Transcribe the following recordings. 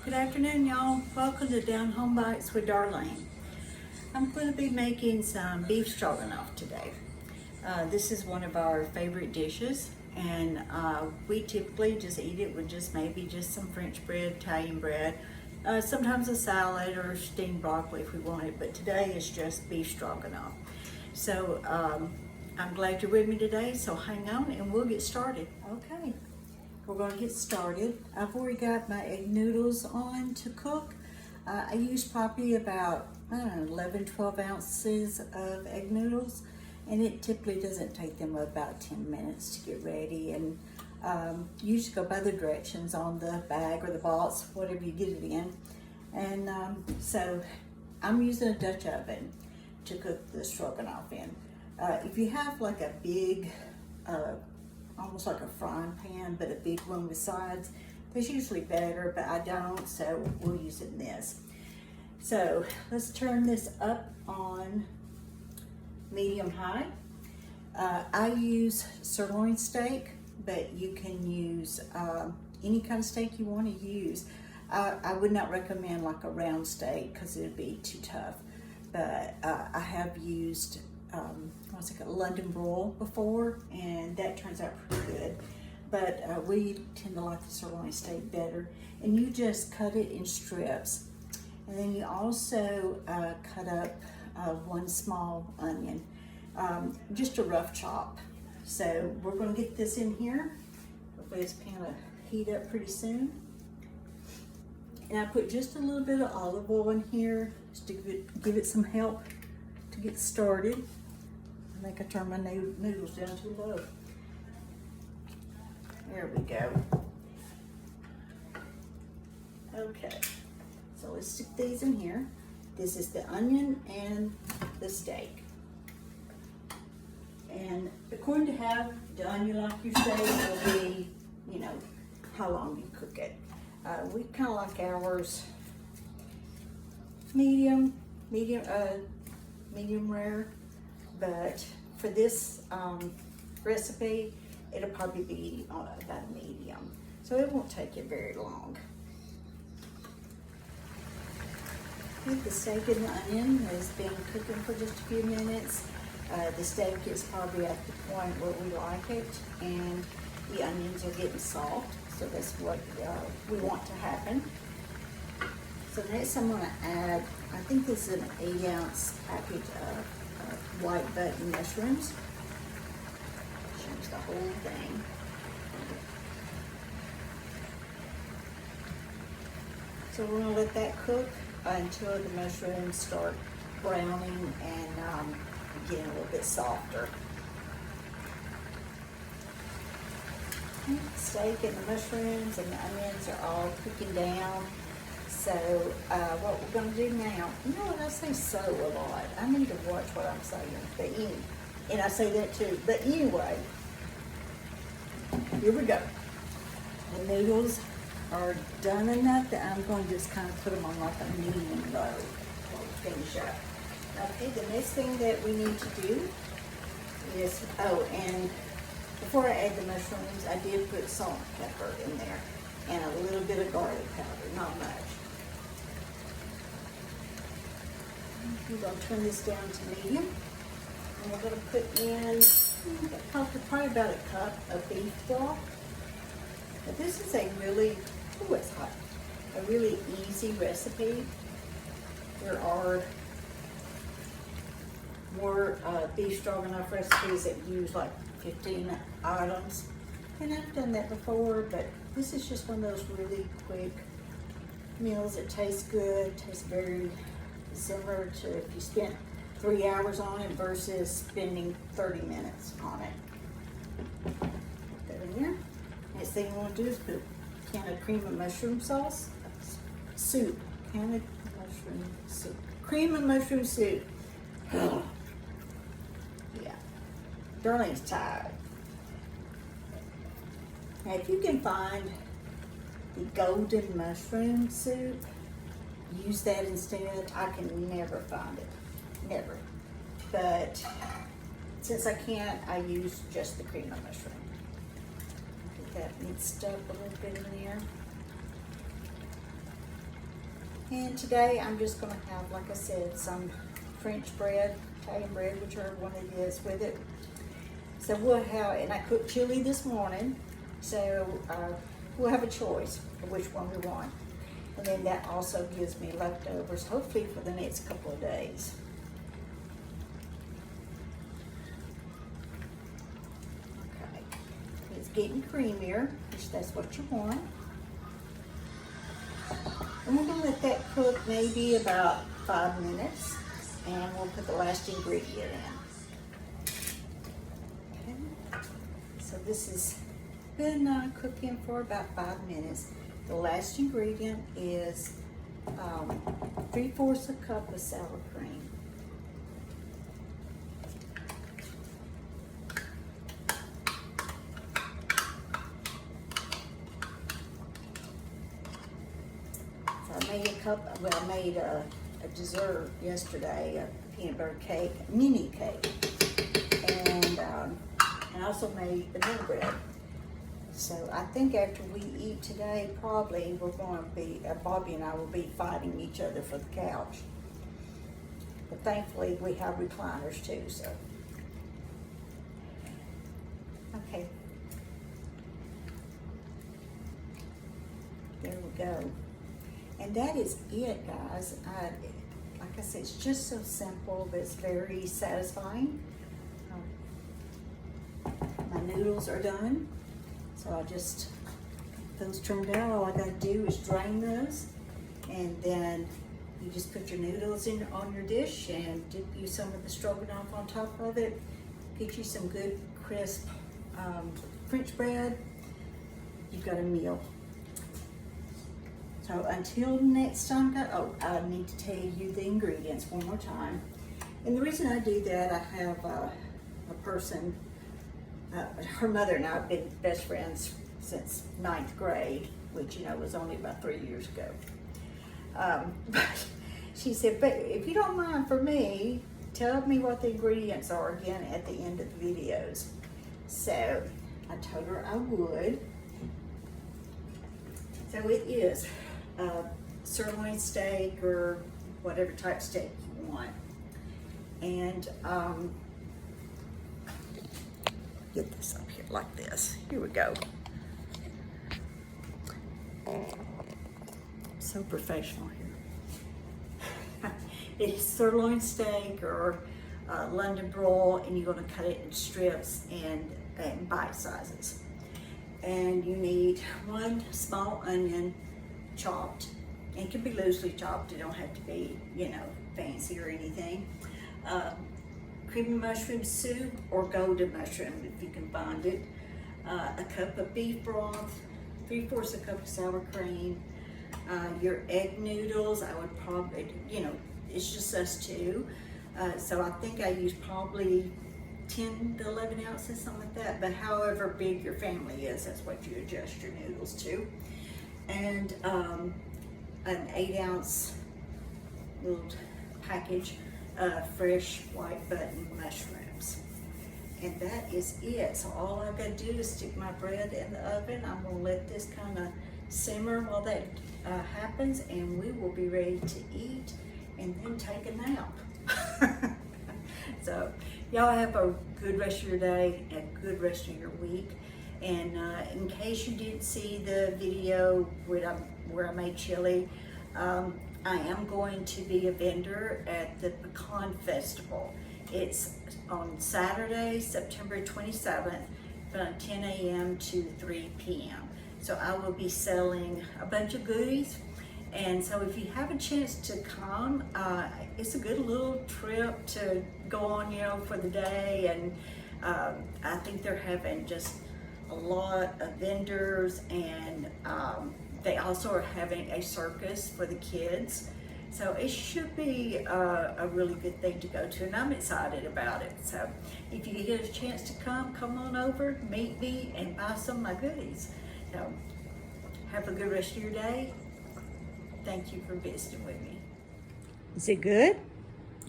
Good afternoon, y'all. Welcome to Down Home Bites with Darlene. I'm going to be making some beef stroganoff today. This is one of our favorite dishes, and we typically just eat it with maybe just some French bread, Italian bread, sometimes a salad or steamed broccoli if we want it, but today is just beef stroganoff. So I'm glad you're with me today, so hang on and we'll get started. Okay. We're going to get started. I've already got my egg noodles on to cook. I use probably about, 11, 12 ounces of egg noodles, and it typically doesn't take them about 10 minutes to get ready. And you just go by the directions on the bag or the box, whatever you get it in. And so I'm using a Dutch oven to cook the stroganoff in. If you have like a big, almost like a frying pan, but a big one with sides, that's usually better, but I don't, so we'll use it in this. So let's turn this up on medium high. I use sirloin steak, but you can use any kind of steak you want to use. I would not recommend like a round steak because it would be too tough, but I have used what's it called, London broil before, and that turns out pretty good. But we tend to like the sirloin steak better. And you just cut it in strips, and then you also cut up one small onion, just a rough chop. So we're going to get this in here. Hopefully this pan will heat up pretty soon. And I put just a little bit of olive oil in here just to give it some help to get started. I think I turned my noodles down too low. There we go. Okay, so let's stick these in here. This is the onion and the steak. And according to how done you like your steak will be, how long you cook it. We kind of like ours medium rare. But for this recipe, it'll probably be about a medium. So it won't take you very long. With the steak and the onion has been cooking for just a few minutes. The steak is probably at the point where we like it, and the onions are getting soft. So that's what we want to happen. So next I'm going to add, I think this is an 8-ounce package of white button mushrooms. Change the whole thing. So we're going to let that cook until the mushrooms start browning and getting a little bit softer. The steak and the mushrooms and the onions are all cooking down. So what we're going to do now, you know what, I say so a lot. I need to watch what I'm saying. And I say that too. But anyway, here we go. The noodles are done enough that I'm going to just kind of put them on like a medium low while we finish up. Okay, the next thing that we need to do is, and before I add the mushrooms, I did put salt and pepper in there and a little bit of garlic powder, not much. We're going to turn this down to medium, and we're going to put in probably about a cup of beef broth. But this is a really, it's hot, a really easy recipe. There are more beef stroganoff recipes that use like 15 items, and I've done that before, but this is just one of those really quick meals that taste good, tastes very similar to if you spent 3 hours on it versus spending 30 minutes on it. Put that in here. Next thing you want to do is put a can of cream of mushroom sauce, soup, can of mushroom soup, cream of mushroom soup. Yeah, Darlene's tired. Now if you can find the golden mushroom soup, use that instead. I can never find it, never. But since I can't, I use just the cream of mushroom. Get that mixed up a little bit in there. And today I'm just gonna have, like I said, some French bread, Italian bread, whichever one it is with it. So we'll have, and I cooked chili this morning, so we'll have a choice of which one we want. And then that also gives me leftovers, hopefully for the next couple of days. Okay, it's getting creamier, which that's what you want. And we're gonna let that cook maybe about 5 minutes, and we'll put the last ingredient in. Okay. So this has been cooking for about 5 minutes. The last ingredient is 3/4 cup of sour cream. So I made I made a dessert yesterday, a peanut butter cake, mini cake, and I also made banana bread. So I think after we eat today, probably we're going to be, Bobby and I will be fighting each other for the couch. But thankfully we have recliners too, so. Okay. There we go. And that is it, guys. Like I said, it's just so simple, but it's very satisfying. My noodles are done. So those turned out, all I gotta do is drain those, and then you just put your noodles on your dish and dip you some of the stroganoff on top of it. Get you some good crisp French bread. You've got a meal. So until next time, I need to tell you the ingredients one more time. And the reason I do that, I have a person, her mother and I have been best friends since 9th grade, which, was only about 3 years ago. But she said, but if you don't mind for me, tell me what the ingredients are again at the end of the videos. So I told her I would. So it is sirloin steak or whatever type steak you want. And get this up here like this. Here we go. So professional here. It's sirloin steak or London broil, and you're going to cut it in strips and bite sizes. And you need 1 small onion chopped. And it can be loosely chopped. It don't have to be, fancy or anything. Creamy mushroom soup or golden mushroom if you can find it. A cup of beef broth, 3/4 cup of sour cream. Your egg noodles, I would probably, it's just us two. So I think I use probably 10 to 11 ounces, something like that. But however big your family is, that's what you adjust your noodles to. And an 8-ounce little package fresh white button mushrooms. And that is it. So all I've got to do is stick my bread in the oven. I'm going to let this kind of simmer while that happens, and we will be ready to eat and then take a nap. So y'all have a good rest of your day and a good rest of your week. And in case you didn't see the video where I made chili, I am going to be a vendor at the Pecan Festival. It's on Saturday, September 27th, from 10 a.m. to 3 p.m. So I will be selling a bunch of goodies. And so if you have a chance to come, it's a good little trip to go on, for the day. And I think they're having just a lot of vendors, and they also are having a circus for the kids. So it should be a really good thing to go to, and I'm excited about it. So if you get a chance to come on over, meet me, and buy some of my goodies. So have a good rest of your day. Thank you for visiting with me. Is it good?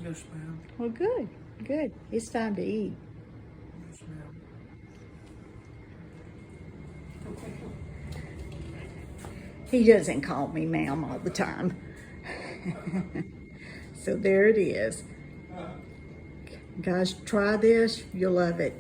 Yes, ma'am. Well, good, good. It's time to eat. Yes, ma'am. He doesn't call me ma'am all the time. So there it is. Guys, try this. You'll love it.